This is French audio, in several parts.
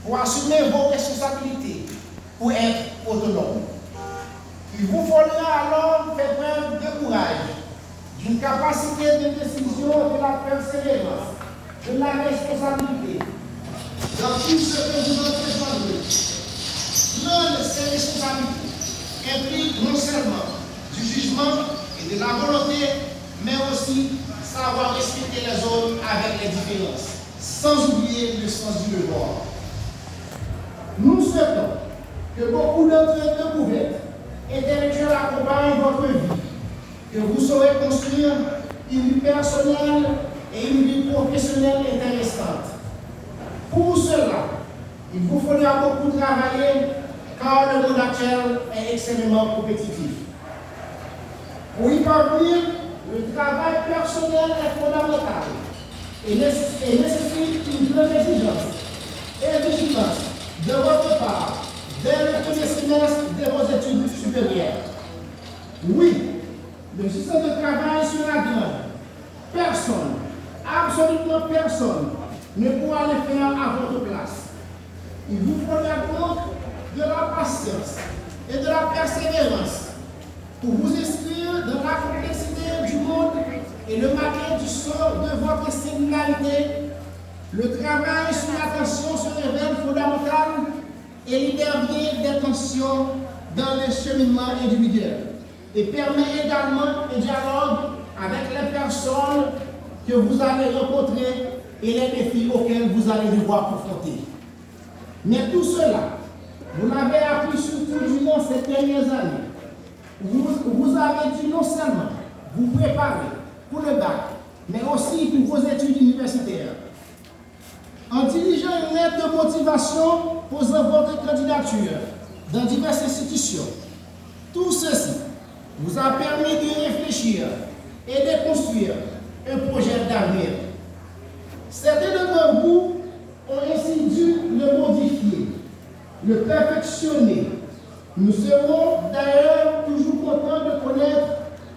pour assumer vos responsabilités, pour être autonome. Il vous faudra alors faire preuve de courage, d'une capacité de décision, de la persévérance, de la responsabilité. Dans tout ce que vous entreprendrez, l'un de ces responsabilités implique non seulement du jugement et de la volonté, mais aussi savoir respecter les autres avec les différences, sans oublier le sens du devoir. Nous souhaitons que beaucoup d'autres découvertes intellectuelles accompagnent votre vie, que vous saurez construire une vie personnelle et une vie professionnelle intéressante. Pour cela, il vous faudra beaucoup travailler car le monde actuel est extrêmement compétitif. Pour y parvenir, le travail personnel est fondamental et nécessite une grande exigence et vigilance de votre part dès le premier semestre de vos études supérieures. Oui, le système de travail sera grand. Personne, absolument personne, ne pourra le faire à votre place. Il vous faudra donc de la patience et de la persévérance pour vous inscrire dans la complexité du monde et le marquer du sort de votre singularité. Le travail sur l'attention se révèle fondamental et libère bien des tensions dans le cheminement individuel et permet également un dialogue avec les personnes que vous allez rencontrer et les défis auxquels vous allez devoir confronter. Mais tout cela, vous l'avez appris surtout durant ces dernières années. Vous avez dû non seulement vous préparer pour le bac, mais aussi pour vos études universitaires. En dirigeant une lettre de motivation posant votre candidature dans diverses institutions, tout ceci vous a permis de réfléchir et de construire un projet d'avenir. Certains d'entre vous ont ainsi dû le modifier, le perfectionner. Nous serons d'ailleurs toujours contents de connaître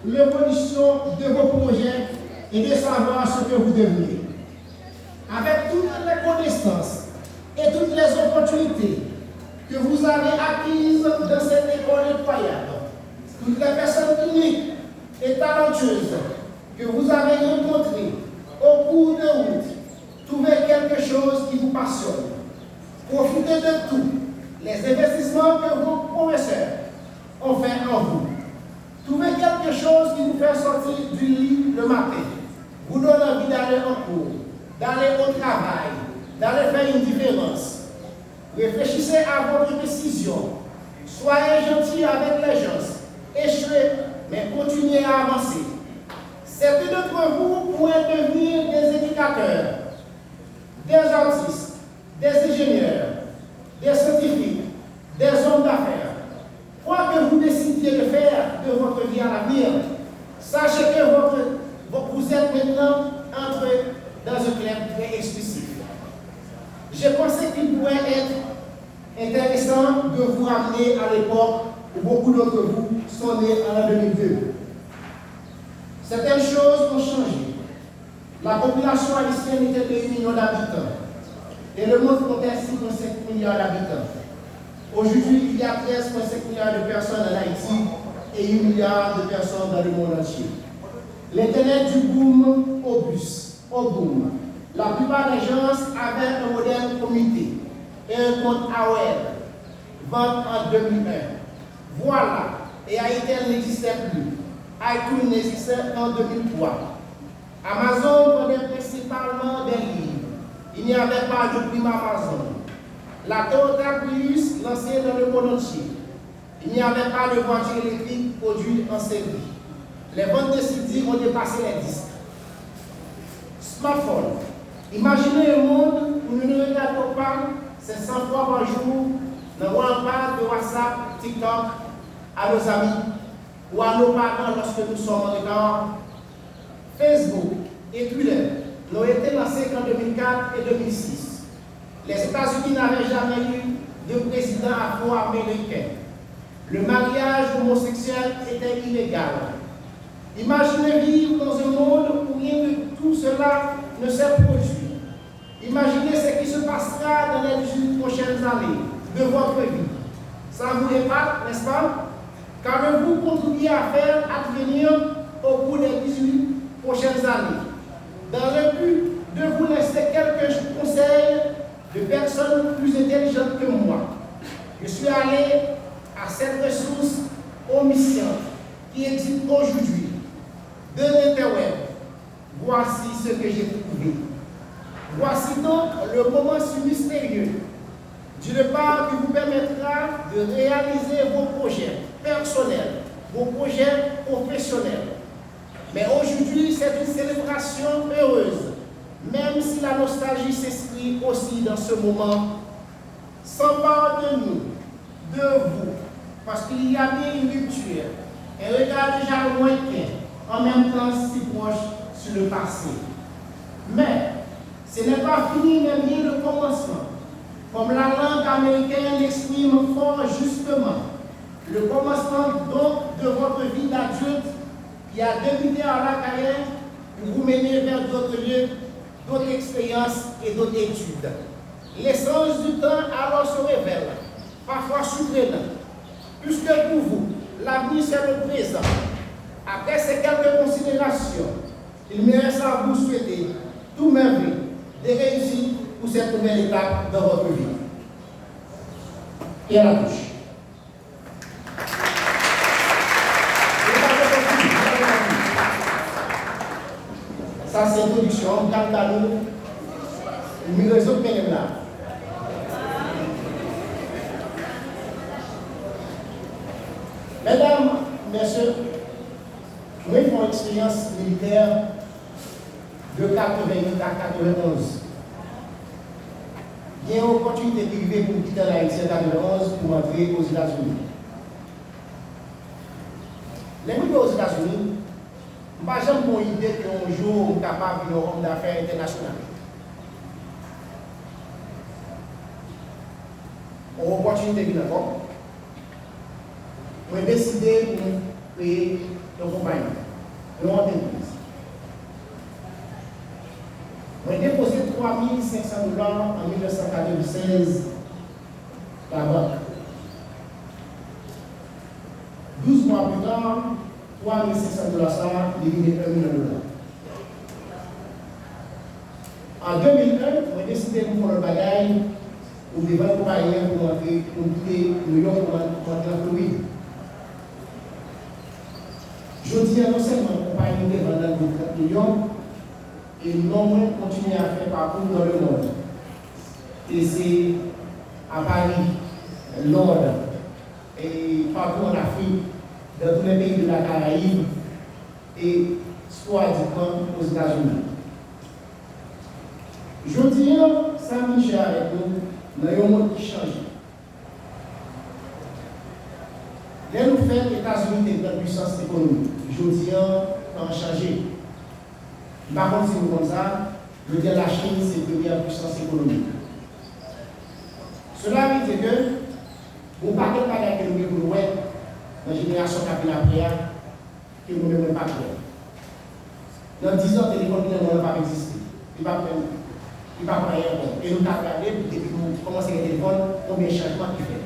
l'évolution de vos projets et de savoir ce que vous devenez. Avec toutes les connaissances et toutes les opportunités que vous avez acquises dans cette école incroyable, toutes les personnes uniques et talentueuses que vous avez rencontrées au cours de route, trouvez quelque chose qui vous passionne. Profitez de tout. Les investissements que vos professeurs ont fait en vous. Trouvez quelque chose qui vous fait sortir du lit le matin, vous donne envie d'aller en cours, d'aller au travail, d'aller faire une différence. Réfléchissez à votre décision. Soyez gentil avec les gens. Échouez, mais continuez à avancer. Certains d'entre vous pourraient devenir des éducateurs, des artistes, des ingénieurs, des scientifiques, des hommes d'affaires. Quoi que vous décidiez de faire de votre vie à l'avenir, sachez que vous êtes maintenant entré dans un club très exclusif. Je pensais qu'il pourrait être intéressant de vous ramener à l'époque où beaucoup d'entre vous sont nés en 2002. Certaines choses ont changé. La population haïtienne était de 1 million d'habitants et le monde comptait 6,5 milliards d'habitants. Aujourd'hui, il y a 13,5 milliards de personnes en Haïti et 1 milliard de personnes dans le monde entier. L'Internet du boom au boom. La plupart des gens avaient un modèle comité et un compte AOL, vente en 2001. Voilà, et iTunes n'existait plus. iTunes n'existait en 2003. Amazon vendait principalement des livres. Il n'y avait pas de prime Amazon. La Toyota Prius lancée dans le monde entier. Il n'y avait pas de voiture électrique produite en série. Les ventes de CD ont dépassé les disques. Smartphone. Imaginez un monde où nous ne regardons pas ces 100 fois par jour dans parle de WhatsApp, TikTok à nos amis ou à nos parents lorsque nous sommes en retard. Facebook et Twitter n'ont été lancés qu'en 2004 et 2006. Les États-Unis n'avaient jamais eu de président afro-américain. Le mariage homosexuel était illégal. Imaginez vivre dans un monde où rien de tout cela ne s'est produit. Imaginez ce qui se passera dans les 18 prochaines années de votre vie. Ça vous épate, n'est-ce pas? Qu'avez-vous contribué à faire advenir au cours des 18 prochaines années? Dans le but de vous laisser quelques conseils de personnes plus intelligentes que moi, je suis allé à cette ressource omnisciente qui existe aujourd'hui de l'Interweb. Voici ce que j'ai trouvé. Voici donc le moment mystérieux du départ qui vous permettra de réaliser vos projets personnels, vos projets professionnels. Mais aujourd'hui, c'est une célébration heureuse, même si la nostalgie s'exprime aussi dans ce moment. S'empare de nous, de vous, parce qu'il y a bien une rupture, un regard déjà lointain, en même temps si proche sur le passé. Mais ce n'est pas fini, mais bien le commencement. Comme la langue américaine l'exprime fort justement, le commencement donc de votre vie d'adulte qui a débuté à la carrière pour vous mener vers d'autres lieux, d'autres expériences et d'autres études. L'essence du temps alors se révèle, parfois surprenant, puisque pour vous, l'avenir c'est le présent. Après ces quelques considérations, il me reste à vous souhaiter tout merveille, des réussites pour cette nouvelle étape dans votre vie. Et à la bouche. Ça c'est l'introduction, quand nous, nous réseau de là. Mesdames, messieurs, nous avons une expérience militaire de 88 à 91. Il y a une opportunité privée pour quitter l'Haïti en 91 pour entrer aux États-Unis. Les gens aux États-Unis, je n'ai jamais eu l'idée qu'un jour on est capable de devenir homme d'affaires international. Une opportunité qui est encore. On a décidé de créer une compagnie, une entreprise. On a déposé $3 500 en 1996 à la banque. 12 mois plus tard, $3 500 ça devient $1 million. En 2001, on a décidé de faire le bagage pour devant le compagnie pour entrer, pour quitter New York pour entrer en Floride. Je dis non seulement la compagnie de vendre dans New York, et non continuer à faire parcours dans le monde. Et c'est à Paris, Londres, et partout en Afrique, dans tous les pays de la Caraïbe, et sporadiquement aux États-Unis. Je dis, ça Michel avec nous, dans un monde qui change. Là, nous faisons les États-Unis de grande puissance économique. Je dis, on a changé. Par contre, si vous comme ça, je veux dire la Chine, c'est la première puissance économique. Cela veut dire que, vous ne pouvez pas faire que nous avons dans la génération qui a après, que nous n'avons pas fait. Dans 10 ans, le téléphone ne va pas exister. Il ne va pas rien. Et nous avons regardé, depuis que nous commençons le téléphone, combien de changements qu'il fait.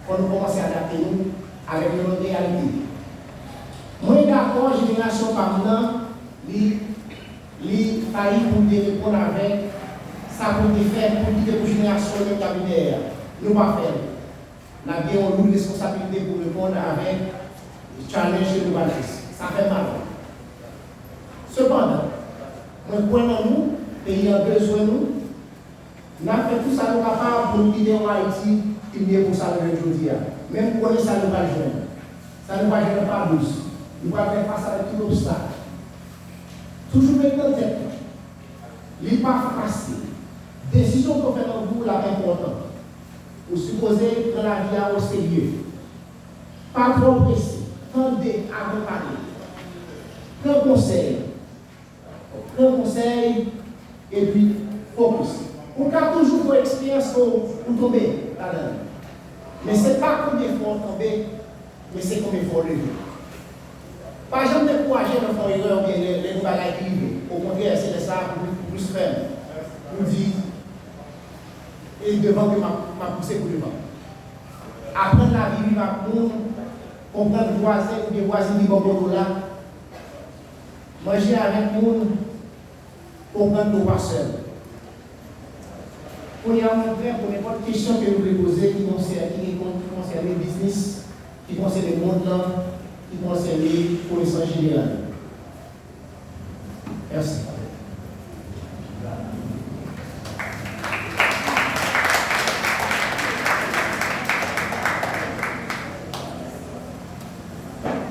Quand nous commençons à adapter nous avec notre réalité. Moi, d'accord, génération par maintenant, les failli pour répondre avec ça pour faire pour dire pour génération de cabinet. Nous pas faire. Nous avons une responsabilité pour répondre avec le challenge de nous. Ça fait mal. Cependant, nous prenons nous, pays en besoin nous, nous avons fait tout ça nous capables pour nous guider en Haïti, qui est pour ça le aujourd'hui. Même pour ça nous va jouer. Ça ne va jouer pas douce. Nous allons faire face avec tout obstacle. Toujours mettre en tête, il n'est pas facile. Décision qu'on fait dans vous, la importante. Vous supposez que la vie est au sérieux. Pas trop pressé. Tendez à vous parler. Prends conseil et puis focus. Vous avez toujours vos expériences pour tomber là-dedans. Mais ce n'est pas combien il faut tomber, mais c'est combien il faut lever. Pas jamais décourager de faire erreur, bien les bagages qui vivent. Au contraire, c'est de ça pour plus ferme. nous dit, et devant que m'a poussé pour devant. Apprendre la vie, ma monde, comprendre le voisin ou des voisins qui vont là, manger avec nous, comprendre nos pasteurs. On y a montré pour n'importe quelle question que vous voulez poser qui concerne le business, qui concerne le monde, qui concerne les connaissances générales. Merci.